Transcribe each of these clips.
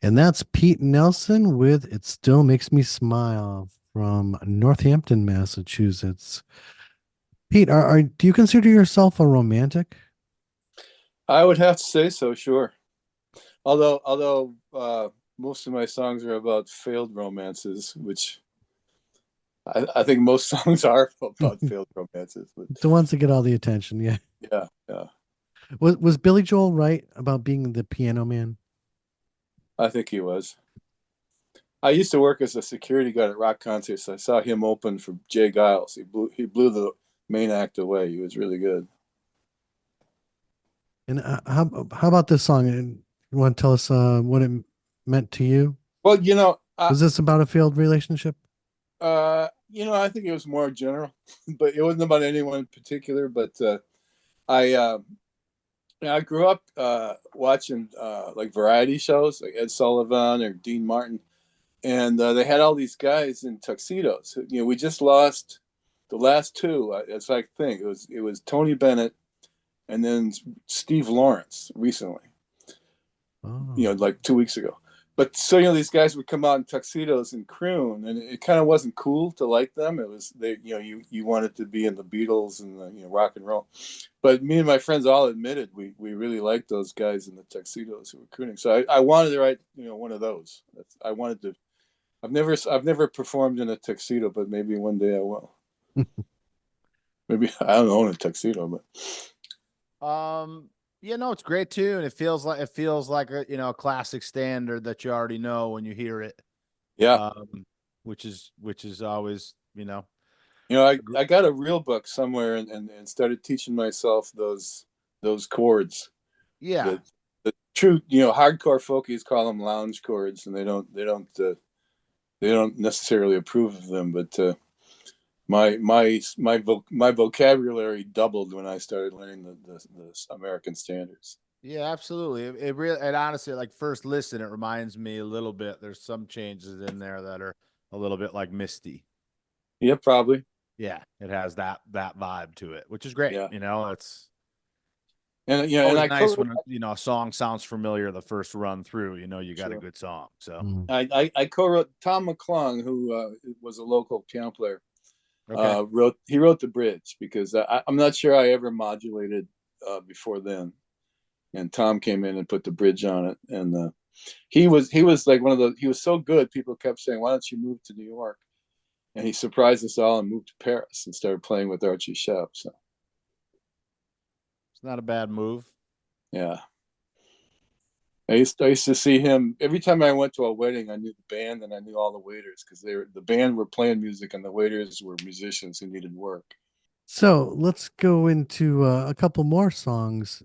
And that's Pete Nelson with It Still Makes Me Smile from Northampton, Massachusetts. Pete, do you consider yourself a romantic? I would have to say so, sure. Although most of my songs are about failed romances, which I think most songs are about failed romances. But The ones that get all the attention, yeah. yeah, yeah, Was Billy Joel right about being the piano man? I think he was. I used to work as a security guard at rock concerts. I saw him open for Jay Giles. He blew the main act away. He was really good. And how about this song? And you want to tell us what it meant to you? Well, Was this about a failed relationship? I think it was more general, but it wasn't about anyone in particular. But I I grew up watching like variety shows, like Ed Sullivan or Dean Martin, and they had all these guys in tuxedos. We just lost the last two. As I think it was Tony Bennett and then Steve Lawrence recently. Oh. Like 2 weeks ago. But so these guys would come out in tuxedos and croon, and it kind of wasn't cool to like them. It was you wanted to be in the Beatles and the rock and roll. But me and my friends all admitted we really liked those guys in the tuxedos who were crooning. So I wanted to write one of those. I wanted to. I've never performed in a tuxedo, but maybe one day I will. Maybe I don't own a tuxedo, but It's great tune. It feels like a classic standard that you already know when you hear it. yeah. Which is always. I got a real book somewhere and started teaching myself those chords. Yeah. The true hardcore folkies call them lounge chords, and they don't necessarily approve of them. But my vocabulary doubled when I started learning the American standards. Yeah, absolutely. It really, and honestly, like first listen, it reminds me a little bit. There's some changes in there that are a little bit like Misty. Yeah, probably. Yeah, it has that vibe to it, which is great. Yeah, It's and always I nice co when a song sounds familiar the first run through. You got a sure. good song. So Mm. I co-wrote Tom McClung, who was a local piano player. okay, Wrote the bridge because I'm not sure I ever modulated before then, and Tom came in and put the bridge on it, and he was like he was so good, people kept saying, why don't you move to New York? And he surprised us all and moved to Paris and started playing with Archie Shepp. So it's not a bad move. yeah, I used to see him every time I went to a wedding. I knew the band and I knew all the waiters because the band were playing music and the waiters were musicians who needed work. So let's go into a couple more songs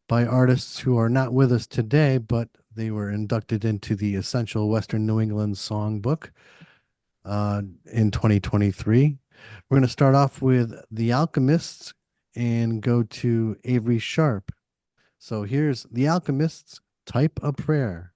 by artists who are not with us today, but they were inducted into the Essential Western New England Songbook in 2023. We're going to start off with The Alchemists and go to Avery Sharpe. So here's The Alchemists, Type a Prayer.